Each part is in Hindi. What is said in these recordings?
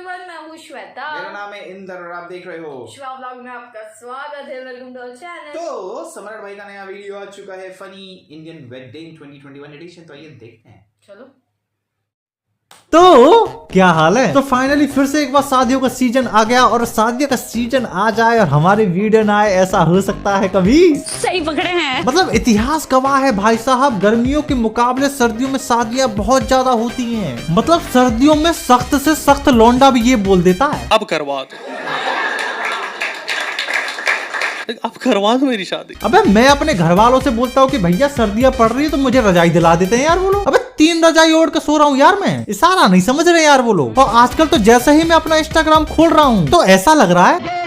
एवरीवन, मैं हूँ श्वेता। मेरा नाम है इंदर और आप देख रहे हो श्वेता व्लॉग में आपका स्वागत है। Welcome to our channel. तो सम्राट भाई का नया वीडियो आ चुका है, फनी इंडियन वेडिंग 2021 एडिशन। तो आइए देखते हैं। चलो। तो क्या हाल है। तो फाइनली फिर से एक बार शादियों का सीजन आ गया और शादियों का सीजन आ जाए और हमारी वीडियो ना आए, ऐसा हो सकता है कभी? सही पकड़े हैं। मतलब इतिहास गवाह है भाई साहब, गर्मियों के मुकाबले सर्दियों में शादियां बहुत ज्यादा होती हैं। मतलब सर्दियों में सख्त से सख्त लौंडा भी ये बोल देता है, अब करवा दो मेरी शादी। अबे मैं अपने घर वालों से बोलता हूँ कि भैया सर्दियां पड़ रही है तो मुझे रजाई दिला देते हैं यार वो लोग। अबे 3 रजाई ओढ़ के सो रहा हूँ यार मैं, इशारा नहीं समझ रहे यार वो लोग। और आजकल तो जैसे ही मैं अपना इंस्टाग्राम खोल रहा हूँ तो ऐसा लग रहा है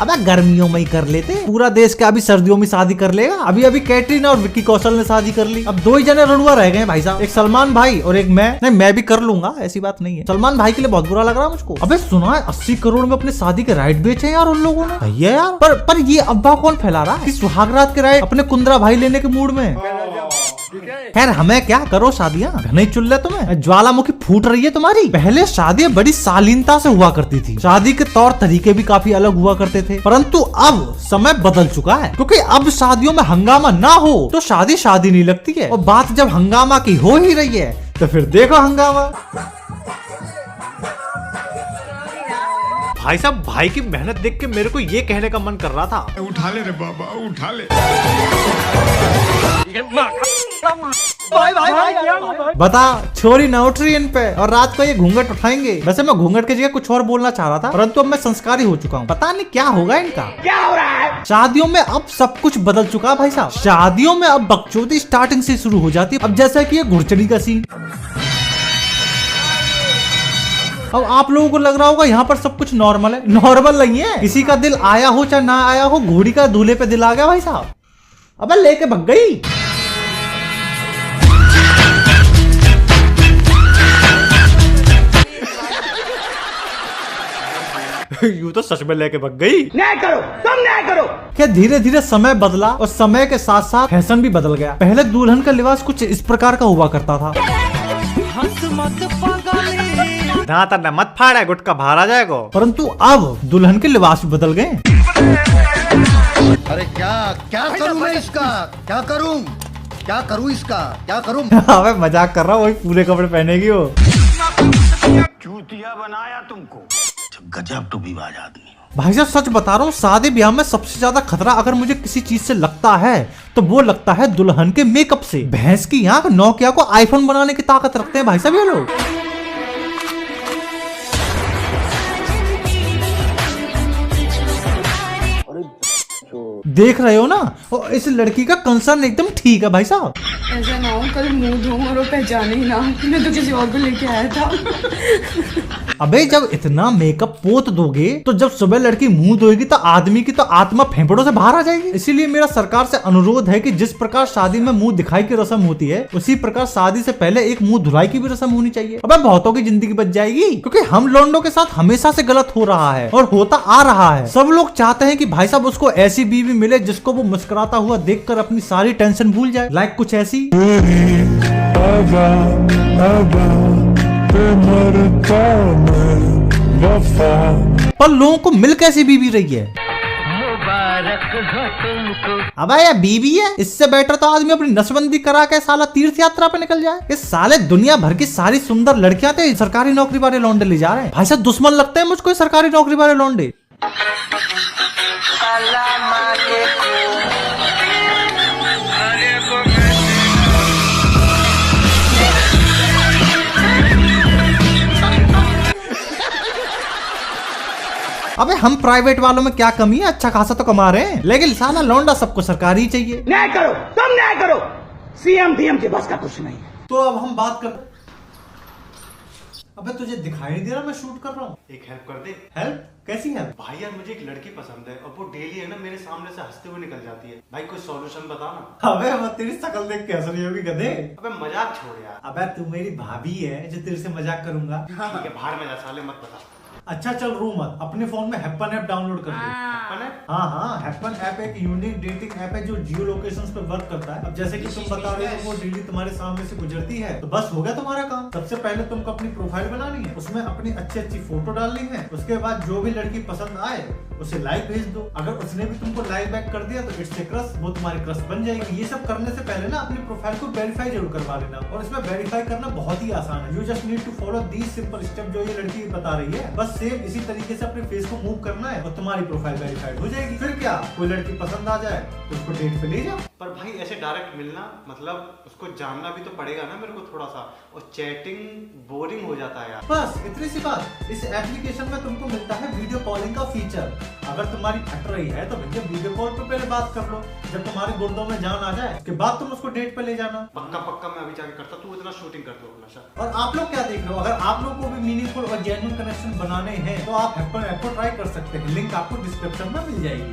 अबे गर्मियों में ही कर लेते, पूरा देश का अभी सर्दियों में शादी कर लेगा। अभी अभी कैटरीना और विक्की कौशल ने शादी कर ली, अब 2 ही जने रड़ुआ रह गए भाई साहब, एक सलमान भाई और एक मैं। नहीं मैं भी कर लूंगा, ऐसी बात नहीं है। सलमान भाई के लिए बहुत बुरा लग रहा है मुझको। अबे सुना है 80 करोड़ में अपने शादी के राइट बेचे यार उन लोगों ने। भैया यार पर ये अफवाह कौन फैला रहा है कि सुहागरात के राइट अपने कुंदरा भाई लेने के मूड में? खैर हमें क्या, करो शादियां, नहीं चुल रहे तुम्हें, ज्वालामुखी फूट रही है तुम्हारी। पहले शादियां बड़ी शालीनता से हुआ करती थी, शादी के तौर तरीके भी काफी अलग हुआ करते थे, परंतु अब समय बदल चुका है। क्योंकि अब शादियों में हंगामा ना हो तो शादी शादी नहीं लगती है, और बात जब हंगामा की हो ही रही है तो फिर देखो हंगामा। भाई साहब भाई की मेहनत देख के मेरे को ये कहने का मन कर रहा था, उठा ले रे बाबा, उठा ले। बता छोरी न उठ रही इन पे, और रात को ये घूंघट उठाएंगे। वैसे मैं घूंघट की जगह कुछ और बोलना चाह रहा था, परंतु अब मैं संस्कारी हो चुका हूँ, पता नहीं क्या होगा इनका। क्या हो रहा है? शादियों में अब सब कुछ बदल चुका है भाई साहब। शादियों में अब बकचोदी स्टार्टिंग से शुरू हो जाती है। अब जैसा कि ये घुड़चड़ी का सीन, अब आप लोगों को लग रहा होगा यहाँ पर सब कुछ नॉर्मल है। नॉर्मल नहीं है, किसी का दिल आया हो चाहे ना आया हो, घोड़ी का दूल्हे पे दिल आ गया भाई साहब, अबे लेके भग गई। यूं तो सच में लेके भग गई। न्याय करो, तुम न्याय करो। क्या धीरे धीरे समय बदला और समय के साथ साथ फैशन भी बदल गया। पहले दुल्हन का लिबास कुछ इस प्रकार का हुआ करता था, ना मत फाड़ा, गुटका बाहर आ जाएगा। परंतु अब दुल्हन के लिबास भी बदल गए। अरे क्या करूं मैं इसका, क्या करूं इसका, क्या करूं? अबे मजाक कर रहा हूँ, वही पूरे कपड़े पहनेगी वो। चूतिया बनाया तुमको, गजब टू भी बाज आदमी। भाई साहब सच बता रहा हूँ, शादी ब्याह में सबसे ज्यादा खतरा अगर मुझे किसी चीज से लगता है तो वो लगता है दुल्हन के मेकअप से। भैंस की आंख नोकिया को आईफोन बनाने की ताकत रखते हैं भाई साहब ये लोग। देख रहे हो ना, और इस लड़की का कंसर्न एकदम ठीक है भाई साहब। ऐसा ना हो कल मुंह धो और वो पहचाने ही ना कि मैं तो किसी और को लेके आया था। अबे जब इतना मेकअप पोत दोगे तो जब सुबह लड़की मुंह धोएगी तो आदमी की तो आत्मा फेफड़ों से बाहर आ जाएगी। इसीलिए मेरा सरकार से अनुरोध है कि जिस प्रकार शादी में मुंह दिखाई की रस्म होती है, उसी प्रकार शादी से पहले एक मुंह धुलाई की भी रस्म होनी चाहिए। अबे बहुतों की जिंदगी बच जाएगी, क्योंकि हम लौंडों के साथ हमेशा से गलत हो रहा है और होता आ रहा है। सब लोग चाहते हैं कि भाई साहब उसको ऐसी बीवी मिले जिसको वो मुस्कुराता हुआ देखकर अपनी सारी टेंशन भूल जाए। लाइक कुछ ऐसी पर लोगों को मिल कैसी बीवी रही है। अब यार बीवी है, इससे बेटर तो आदमी अपनी नसबंदी करा के साला तीर्थ यात्रा पे निकल जाए। इस साले दुनिया भर की सारी सुंदर लड़कियां थे सरकारी नौकरी वाले लौंडे ले जा रहे हैं। भाई साहब दुश्मन लगते हैं मुझको सरकारी नौकरी वाले लौंडे। अबे हम प्राइवेट वालों में क्या कमी है, अच्छा खासा तो कमा रहे हैं, लेकिन साला लौंडा सबको सरकारी चाहिए। न्याय करो, तुम न्याय करो, सीएम डीएम के बस का कुछ नहीं है। तो अब हम बात कर, अबे तुझे दिखाई नहीं दे रहा मैं शूट कर रहा हूँ? एक हेल्प कर दे। हेल्प? कैसी हेल्प? भाई यार मुझे एक लड़की पसंद है और वो डेली है ना मेरे सामने से हंसते हुए निकल जाती है। भाई कोई सॉल्यूशन बता ना। अबे वो तेरी शक्ल देख के हंस रही होगी गधे। अबे मजाक छोड़ यार। अबे तू मेरी भाभी है जो तेरे से मजाक करूंगा। ठीक है बाहर में जा साले, मत बता। अच्छा चल रो मत, अपने फोन में हैप्पन ऐप डाउनलोड कर ले। हाँ, हैप्पन ऐप एक यूनिक डेटिंग ऐप है जो जियो लोकेशंस पे वर्क करता है। अब जैसे कि तुम बता रहे हो वो डेली तुम्हारे सामने से गुजरती है, तो बस हो गया तुम्हारा काम। सबसे पहले तुमको अपनी प्रोफाइल बनानी है, उसमें अपनी अच्छी फोटो डालनी है। उसके बाद जो भी लड़की पसंद आए उसे लाइक भेज दो। अगर उसने भी तुमको लाइक बैक कर दिया तो इट्स ए क्रश, वो तुम्हारी क्रश बन जाएगी। ये सब करने से पहले ना अपनी प्रोफाइल को वेरीफाई जरूर करवा लेना, और इसमें वेरीफाई करना बहुत ही आसान है। You just need to follow these simple step जो ये लड़की बता रही है। बस सेम इसी तरीके से अपने फेस को मूव करना है और तुम्हारी प्रोफाइल वेरीफाइड हो जाएगी। फिर क्या, कोई लड़की पसंद आ जाए तो उसको डेट पे ले जाओ। पर भाई ऐसे डायरेक्ट मिलना, मतलब उसको जानना भी तो पड़ेगा ना मेरे को थोड़ा सा, और चैटिंग बोरिंग हो जाता है यार। बस इतनी सी बात। इस एप्लीकेशन में तुमको मिलता है वीडियो कॉलिंग का फीचर। अगर तुम्हारी फट रही है तो भैया वीडियो कॉल पे पहले बात कर लो, जब तुम्हारे गुर्दों में जान आ जाए उसके बाद तुम उसको डेट पे ले जाना। पक्का मैं अभी जाके करता, तू इतना शूटिंग कर दो अपना सर। और आप लोग क्या देख रहे हो? अगर आप लोग को भी मीनिंगफुल और जेन्युइन कनेक्शन बनाने हैं तो आप हैप्पन ऐप को ट्राई कर सकते हैं। लिंक आपको डिस्क्रिप्शन में मिल जाएगी।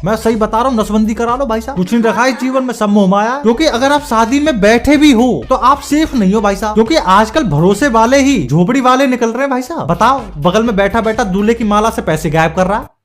मैं सही बता रहा हूँ, नसबंदी करा लो भाई साहब। कुछ नहीं रखा है जीवन में, सब मोह माया। क्योंकि अगर आप शादी में बैठे भी हो तो आप सेफ नहीं हो भाई साहब, क्योंकि आजकल भरोसे वाले ही झोपड़ी वाले निकल रहे हैं भाई साहब। बताओ, बगल में बैठा बैठा दूल्हे की माला से पैसे गायब कर रहा है।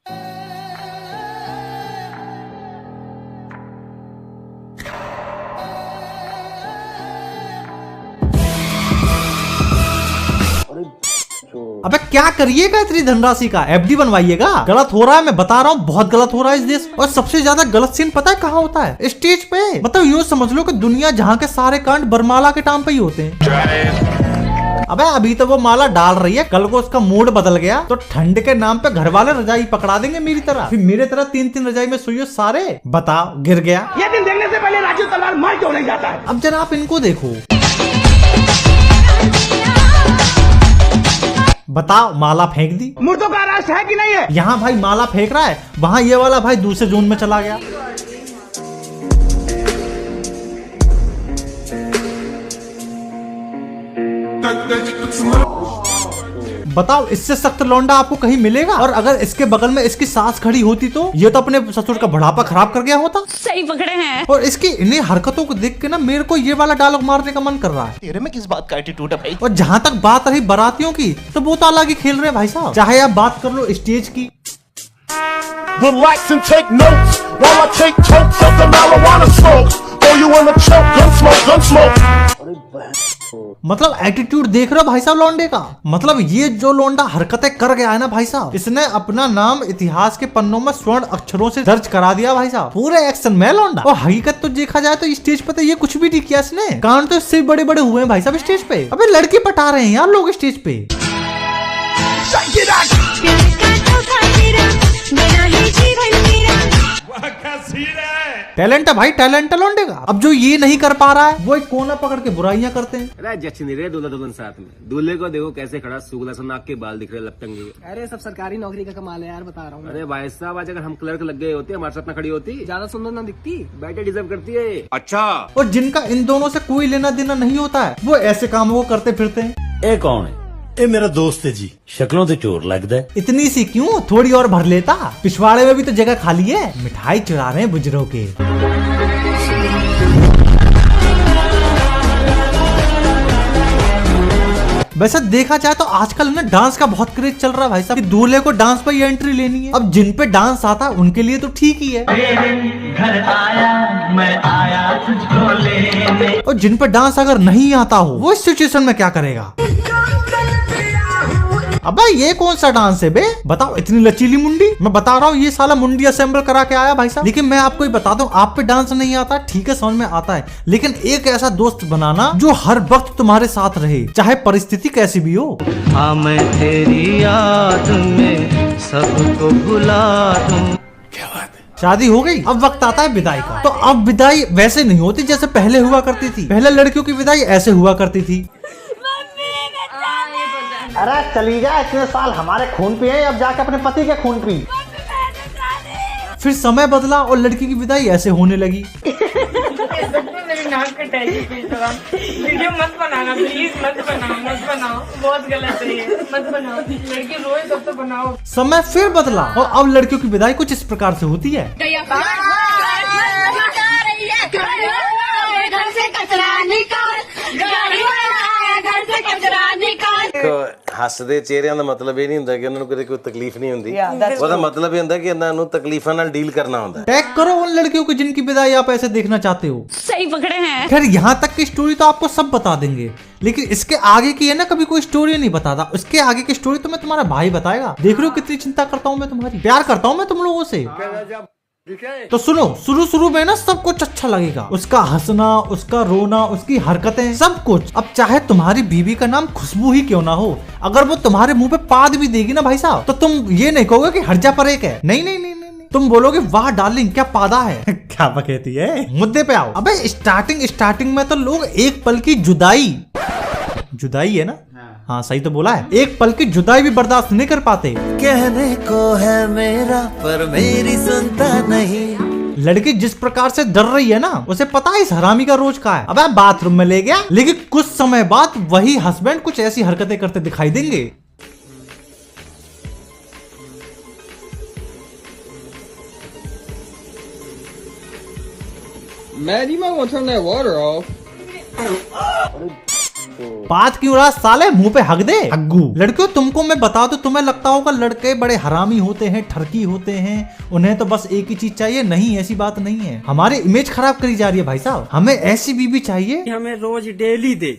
अबे क्या करिएगा इतनी धनराशि का? एफडी बनवाइएगा। गलत हो रहा है, मैं बता रहा हूँ, बहुत गलत हो रहा है इस देश। और सबसे ज्यादा गलत सीन पता है कहाँ होता है? स्टेज पे। मतलब यूँ समझ लो कि दुनिया जहाँ के सारे कांड बरमाला के टाइम पे ही होते हैं। अबे अभी तो वो माला डाल रही है, कल को उसका मूड बदल गया तो ठंड के नाम पे घर वाले रजाई पकड़ा देंगे मेरी तरह। फिर मेरे तरह 3-3 रजाई में सोइयो सारे। बताओ, गिर गया। ये दिन देखने से पहले राजू तलवार मार क्यों नहीं जाता है? अब जरा आप इनको देखो, बताओ, माला फेंक दी। मुर्दों का राष्ट्र है कि नहीं है? यहाँ भाई माला फेंक रहा है, वहाँ ये वाला भाई दूसरे जोन में चला गया। बताओ, इससे सख्त लौंडा आपको कहीं मिलेगा? और अगर इसके बगल में इसकी सास खड़ी होती तो ये तो अपने ससुर का बुढ़ापा खराब कर गया होता। सही पकड़े हैं। और इसकी इन्हीं हरकतों को देख के ना मेरे को ये वाला डायलॉग मारने का मन कर रहा है। तेरे में किस बात का एटीट्यूड है भाई? और जहाँ तक बात रही बारातियों की, तो वो तो अलग ही खेल रहे हैं भाई साहब। चाहे आप बात कर लो स्टेज की, Relax and take notes while I take totes of the marijuana smokes. Throw you in a choke, gun smoke. मतलब एटीट्यूड देख रहे हो भाई साहब लौंडे का? मतलब ये जो लौंडा हरकतें कर गया है ना भाई साहब, इसने अपना नाम इतिहास के पन्नों में स्वर्ण अक्षरों से दर्ज करा दिया भाई साहब, पूरे एक्शन में लौंडा। और हकीकत तो देखा जाए तो स्टेज पे तो ये कुछ भी नहीं किया इसने। कान तो इससे बड़े बड़े हुए हैं भाई साहब स्टेज पे। अबे लड़की पटा रहे हैं यार लोग स्टेज पे। टैलेंट है भाई, टैलेंट है लौंडे का। अब जो ये नहीं कर पा रहा है वो एक कोना पकड़ के बुराइयां करते हैं। अरे जच नहीं रहे दूल्हा दुल्हन साथ में। दूल्हे को देखो कैसे खड़ा, सुगला सा नाक के बाल दिख रहे लपटंगे। अरे सब सरकारी नौकरी का कमाल है यार, बता रहा हूँ। अरे भाई साहब, आज अगर हम क्लर्क लग गए होते हमारे साथ ना खड़ी होती, ज्यादा सुंदर ना दिखती, बेटे डिजर्व करती है। अच्छा। और जिनका इन दोनों से कोई लेना देना नहीं होता है वो ऐसे कामों को करते फिरते हैं। ये कौन है? ये मेरा दोस्त है जी, शक्लों से चोर लगता है। इतनी सी क्यों, थोड़ी और भर लेता। पिछवाड़े में भी तो जगह खाली है, मिठाई चुरा रहे हैं बुजुर्गों के। वैसे देखा जाए तो आजकल ना डांस का बहुत क्रेज चल रहा है भाई साहब, कि दूल्हे को डांस पर एंट्री लेनी है। अब जिन पे डांस आता है उनके लिए तो ठीक ही है, घर आया मैं आया तुझको लेने। और जिन पे डांस अगर नहीं आता हो वो इस सिचुएशन में क्या करेगा? अबे ये कौन सा डांस है बे? बताओ, इतनी लचीली मुंडी। मैं बता रहा हूँ ये साला मुंडी असेंबल करा के आया भाई साहब। लेकिन मैं आपको ही बता दूं, आप पे डांस नहीं आता ठीक है, समझ में आता है, लेकिन एक ऐसा दोस्त बनाना जो हर वक्त तुम्हारे साथ रहे, चाहे परिस्थिति कैसी भी हो। हाँ मैं तेरी याद में सबको भुला दूं। क्या बात है? शादी हो गई, अब वक्त आता है विदाई का। तो अब विदाई वैसे नहीं होती जैसे पहले हुआ करती थी। पहले लड़कियों की विदाई ऐसे हुआ करती थी। अरे चली जा, इतने साल हमारे खून पिए, अब जाके अपने पति के खून पी। फिर समय बदला और लड़की की विदाई ऐसे होने लगी। मेरी नाक कटाएगी वीडियो मत बनाना प्लीज, मत बनाओ, बहुत गलत है ये, मत बनाओ। लड़की रोए तब तो बनाओ। समय फिर बदला और अब लड़कियों की विदाई कुछ इस प्रकार से होती है। घर से कचरा निकाल, गाड़ी ਹੱਸਦੇ ਚਿਹਰਿਆਂ ਦਾ ਮਤਲਬ ਇਹ ਨਹੀਂ ਹੁੰਦਾ ਕਿ ਉਹਨਾਂ ਨੂੰ ਕਦੇ ਕੋਈ ਤਕਲੀਫ ਨਹੀਂ ਹੁੰਦੀ। ਉਹਦਾ ਮਤਲਬ ਇਹ ਹੁੰਦਾ ਕਿ ਇਹਨਾਂ ਨੂੰ ਤਕਲੀਫਾਂ ਨਾਲ ਡੀल करना होता है। टैग करो उन लड़कियों को जिनकी विदाई आप ऐसे देखना चाहते हो। सही पकड़े हैं। खैर यहाँ तक की स्टोरी तो आपको सब बता देंगे, लेकिन इसके आगे की है ना कभी कोई स्टोरी नहीं बताता। उसके आगे की स्टोरी तो मैं तुम्हारा भाई बताएगा। देख रहे हो कितनी चिंता करता हूँ मैं तुम्हारी, प्यार करता हूँ मैं तुम लोगों से। तो सुनो, शुरू में ना सब कुछ अच्छा लगेगा, उसका हंसना, उसका रोना, उसकी हरकतें, सब कुछ। अब चाहे तुम्हारी बीवी का नाम खुशबू ही क्यों ना हो, अगर वो तुम्हारे मुंह पे पाद भी देगी ना भाई साहब, तो तुम ये नहीं कहोगे कि हर्जा पर एक है। नहीं नहीं नहीं नहीं, तुम बोलोगे वाह डार्लिंग क्या पादा है। क्या बकैती है। मुद्दे पे आओ। अबे स्टार्टिंग में तो लोग एक पल की जुदाई है ना, हाँ सही तो बोला है, एक पल की जुदाई भी बर्दाश्त नहीं कर पाते। कहने को है मेरा पर मेरी सुनता नहीं। लड़की जिस प्रकार से डर रही है ना, उसे पता है इस हरामी का रोज का है। अबे बाथरूम में ले गया, लेकिन कुछ समय बाद वही हस्बैंड कुछ ऐसी हरकतें करते दिखाई देंगे। Man, you might want to turn that water off. बात क्यों रहा साले, मुंह पे हक दे हग्गू। लड़कियों तुमको मैं बता दूं, तुम्हें लगता होगा लड़के बड़े हरामी होते हैं, ठरकी होते हैं, उन्हें तो बस एक ही चीज चाहिए। नहीं, ऐसी बात नहीं है। हमारी इमेज खराब करी जा रही है भाई साहब। हमें ऐसी बीवी चाहिए हमें रोज डेली दे,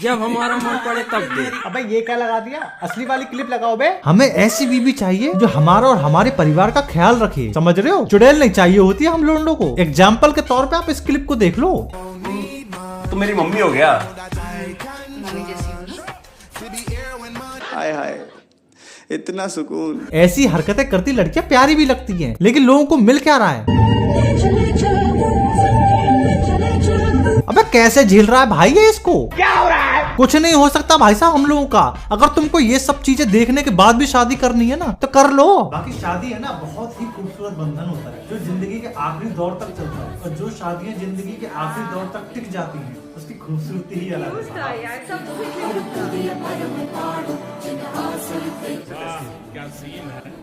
जब हमारा मन पड़े तब दे। अबे ये क्या लगा दिया, असली वाली क्लिप लगाओ बे। हमें ऐसी बीवी चाहिए जो हमारा और हमारे परिवार का ख्याल रखे, समझ रहे हो। चुड़ैल नहीं चाहिए होती है हम लोगों को। एग्जाम्पल के तौर पे आप इस क्लिप को देख लो। तो मेरी मम्मी हो गया। हाय हाय, इतना सुकून। ऐसी हरकतें करती लड़कियां प्यारी भी लगती हैं, लेकिन लोगों को मिल क्या रहा है। अबे कैसे झेल रहा है भाई ये इसको, क्या हो रहा है? कुछ नहीं हो सकता भाई साहब हम लोगों का। अगर तुमको ये सब चीजें देखने के बाद भी शादी करनी है ना, तो कर लो। बाकी शादी है ना बहुत ही खूबसूरत बंधन होता है, जो जिंदगी के आखिरी दौर तक चलता है। और जो शादियां जिंदगी के आखिरी दौर तक टिक जाती हैं, उसकी खूबसूरती ही अलग है। क्या सीन है।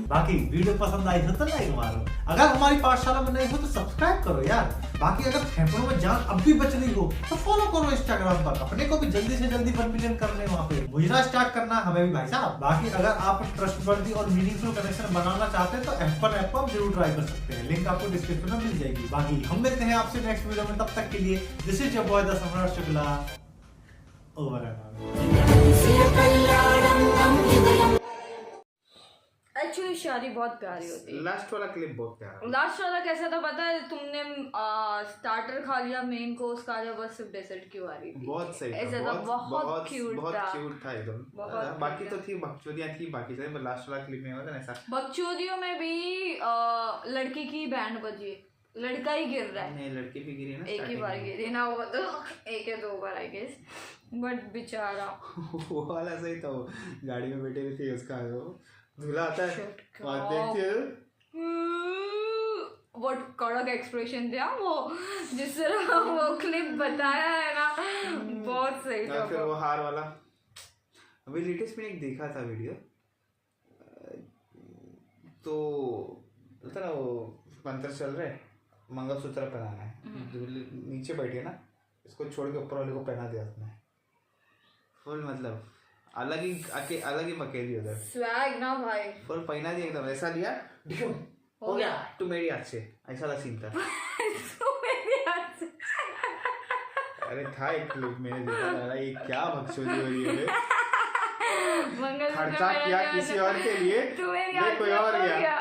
बाकी वीडियो पसंद आई हो तो लाइक मारो, अगर हमारी पाठशाला में नहीं हो तो सब्सक्राइब करो यार। बाकी अगर फेफड़ों में जान अब भी बच रही हो तो फॉलो करो इंस्टाग्राम पर, अपने को भी जल्दी से जल्दी 1 मिलियन करने वहाँ पे मुजरा स्टार्ट करना हमें भी भाई साहब। बाकी अगर आप ट्रस्टवर्दी और मीनिंगफुल कनेक्शन बनाना चाहते हैं तो एप्पल ऐप पर जरूर ट्राई कर सकते हैं, लिंक आपको डिस्क्रिप्शन में मिल जाएगी। बाकी हम मिलते हैं आपसे नेक्स्ट वीडियो में, तब तक के लिए this is your boy the सम्राट शुक्ला, ओवर एंड एक्चुअली शादी बहुत प्यारी होती है। लास्ट वाला क्लिप बहुत प्यारा। लास्ट वाला कैसा था पता है, तुमने स्टार्टर खा लिया, मेन कोर्स खा लिया, बस सिर्फ डेजर्ट क्यों आ रही थी। बहुत सही था, ऐसा था, बहुत क्यूट था, क्यूट था एकदम। बाकी तो थी बकचोदियाँ थी, बाकी से लास्ट वाला क्लिप में होता ना ऐसा। बकचोदियों में भी लड़की की बैंड बजी, लड़का ही गिर रहा है। नहीं, लड़की भी गिरी ना, एक ही बार गिरी ना, वो तो एक या 2 बार आई गेस, बट बेचारा वो वाला सही था। वो गाड़ी में बैठे हुए थे, उसका दूल्हा आता है, देखते वो कड़क एक्सप्रेशन दिया वो, जिस तरह वो क्लिप बताया है ना, बहुत सही था। फिर वो हार वाला अभी लेटेस्ट में एक देखा था वीडियो, तो पता ना वो मंत्र चल रहे, मंगलसूत्र पहनाना है, नीचे बैठे ना, इसको छोड़ के ऊपर वाले को पहना दिया उसने फुल, मतलब अलग ही मकेली उधर स्वैग ना भाई, फुल पहना दिया एकदम, ऐसा लिया हो गया तू मेरी हाथ से, ऐसा वाला सीन था। अरे था एक क्लिप मैंने देखा, ये क्या बकचोदी हो रही है, खर्चा किया किसी और के लिए, कोई और गया।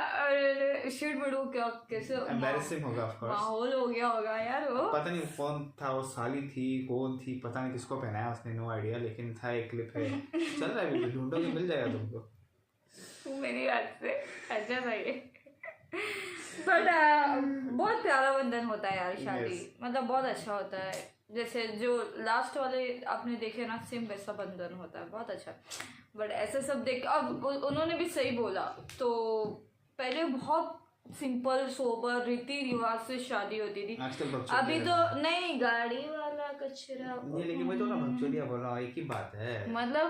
शिट बड़ो क्या, कैसे एम्बैरेसिंग होगा, ऑफ कोर्स माहौल हो गया होगा यार। वो पता नहीं कौन था, वो साली थी कौन थी, पता नहीं किसको पहनाया उसने, नो आइडिया, लेकिन था एक क्लिप है, चल रहा है वीडियो, ढूंढोगे मिल जाएगा तुमको। मेरी बात से अच्छा था ये, बट बहुत प्यारा बंधन होता है यार शादी, मतलब बहुत अच्छा होता है। जैसे जो लास्ट वाले आपने देखे ना, सेम वैसा बंधन होता है, बहुत अच्छा। बट ऐसे सब देख, अब उन्होंने भी सही बोला, तो पहले बहुत सिंपल सोबर रीति रिवाज से शादी होती थी, अभी तो नहीं गाड़ी वाला कचरा नहीं, लेकिन मैं तो ना बकचोदिया बोल रहा हूँ, एक ही बात है, मतलब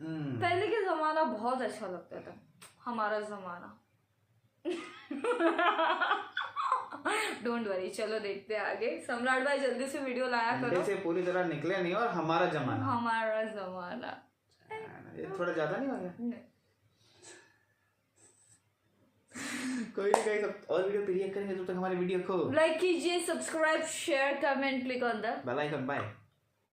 पहले के जमाना बहुत अच्छा लगता था, हमारा जमाना। डोंट वरी, चलो देखते हैं आगे। सम्राट भाई जल्दी से वीडियो लाया करो, से पूरी तरह निकले नहीं, और हमारा जमाना, हमारा जमाना ये थोड़ा ज्यादा नहीं हो गया? नहीं। कोई नहीं कहीं और वीडियो पे रिएक्ट करेंगे, तब तक हमारी वीडियो को लाइक कीजिए, subscribe, share, comment, click on the bell icon. Bye.